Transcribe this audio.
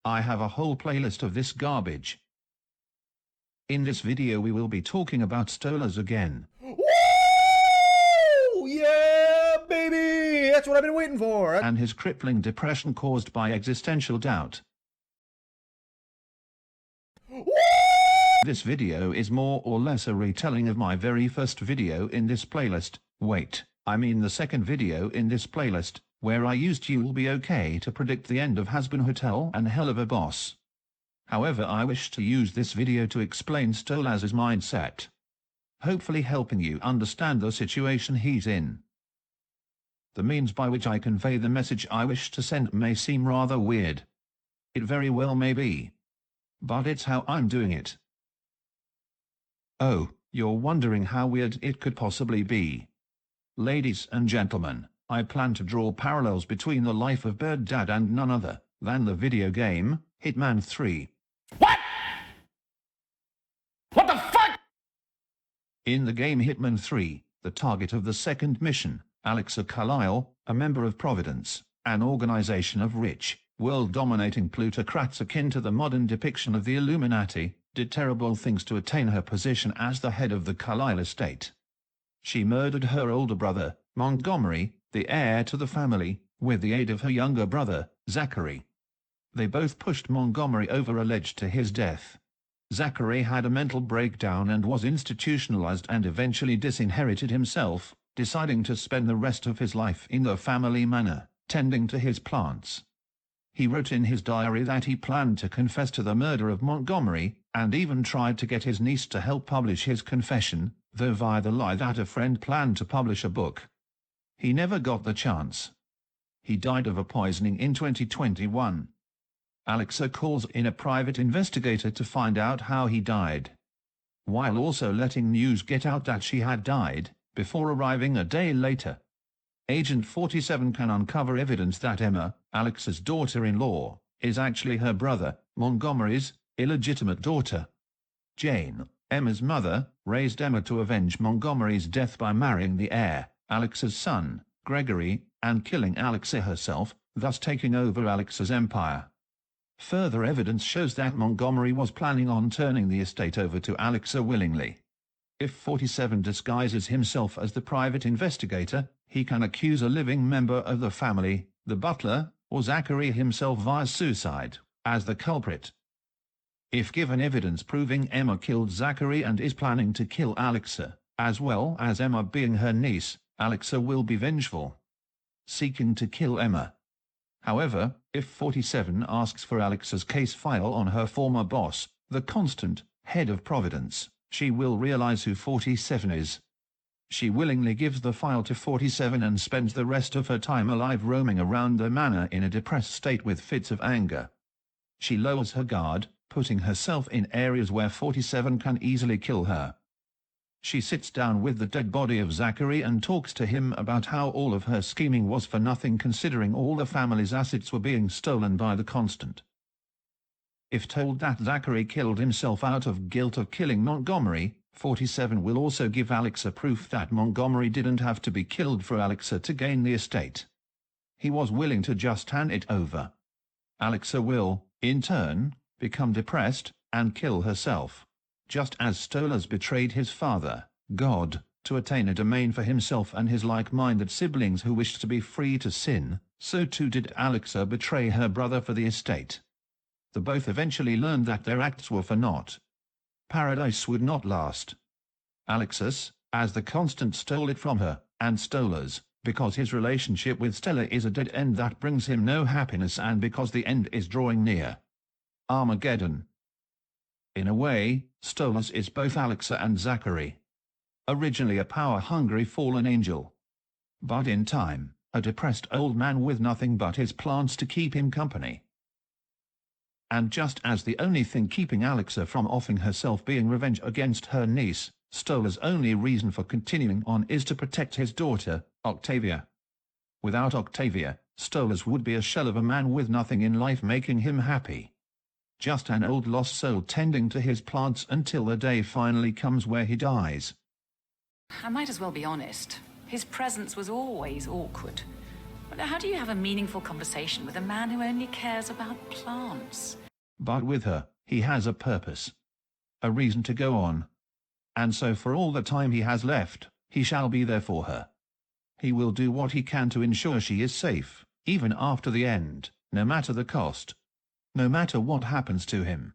I have a whole playlist of this garbage. In this video we will be talking about Stolas again. Woo! Yeah, baby! That's what I've been waiting for. And his crippling depression caused by existential doubt. Woo! This video is more or less a retelling of my very first video in this playlist. Wait, I mean the second video in this playlist, where I used You'll Be Okay to predict the end of Has Been Hotel and Hell of a Boss. However, I wish to use this video to explain Stolas' mindset, hopefully helping you understand the situation he's in. The means by which I convey the message I wish to send may seem rather weird. It very well may be. But it's how I'm doing it. Oh, you're wondering how weird it could possibly be. Ladies and gentlemen, I plan to draw parallels between the life of Bird Dad and none other than the video game Hitman 3. What? What the fuck? In the game Hitman 3, the target of the second mission, Alexa Carlisle, a member of Providence, an organization of rich, world-dominating plutocrats akin to the modern depiction of the Illuminati, did terrible things to attain her position as the head of the Carlisle estate. She murdered her older brother, Montgomery, the heir to the family, with the aid of her younger brother, Zachary. They both pushed Montgomery over a ledge to his death. Zachary had a mental breakdown and was institutionalized and eventually disinherited himself, deciding to spend the rest of his life in the family manor, tending to his plants. He wrote in his diary that he planned to confess to the murder of Montgomery, and even tried to get his niece to help publish his confession, though via the lie that a friend planned to publish a book. He never got the chance. He died of a poisoning in 2021. Alexa calls in a private investigator to find out how he died, while also letting news get out that she had died, before arriving a day later. Agent 47 can uncover evidence that Emma, Alexa's daughter-in-law, is actually her brother, Montgomery's, illegitimate daughter. Jane, Emma's mother, raised Emma to avenge Montgomery's death by marrying the heir, Alexa's son, Gregory, and killing Alexa herself, thus taking over Alexa's empire. Further evidence shows that Montgomery was planning on turning the estate over to Alexa willingly. If 47 disguises himself as the private investigator, he can accuse a living member of the family, the butler, or Zachary himself via suicide, as the culprit. If given evidence proving Emma killed Zachary and is planning to kill Alexa, as well as Emma being her niece, Alexa will be vengeful, seeking to kill Emma. However, if 47 asks for Alexa's case file on her former boss, the Constant, head of Providence, she will realize who 47 is. She willingly gives the file to 47 and spends the rest of her time alive roaming around the manor in a depressed state with fits of anger. She lowers her guard, putting herself in areas where 47 can easily kill her. She sits down with the dead body of Zachary and talks to him about how all of her scheming was for nothing considering all the family's assets were being stolen by the Constant. If told that Zachary killed himself out of guilt of killing Montgomery, 47 will also give Alexa proof that Montgomery didn't have to be killed for Alexa to gain the estate. He was willing to just hand it over. Alexa will, in turn, become depressed and kill herself. Just as Stolas betrayed his father, God, to attain a domain for himself and his like-minded siblings who wished to be free to sin, so too did Alexa betray her brother for the estate. The both eventually learned that their acts were for naught. Paradise would not last. Alexis, as the Constant, stole it from her, and Stolas, because his relationship with Stella is a dead end that brings him no happiness and because the end is drawing near. Armageddon. In a way, Stolas is both Alexa and Zachary. Originally a power-hungry fallen angel, but in time, a depressed old man with nothing but his plants to keep him company. And just as the only thing keeping Alexa from offing herself being revenge against her niece, Stolas' only reason for continuing on is to protect his daughter, Octavia. Without Octavia, Stolas would be a shell of a man with nothing in life making him happy. Just an old lost soul tending to his plants until the day finally comes where he dies. I might as well be honest. His presence was always awkward. How do you have a meaningful conversation with a man who only cares about plants? But with her, he has a purpose, a reason to go on. And so for all the time he has left, he shall be there for her. He will do what he can to ensure she is safe, even after the end, no matter the cost, no matter what happens to him.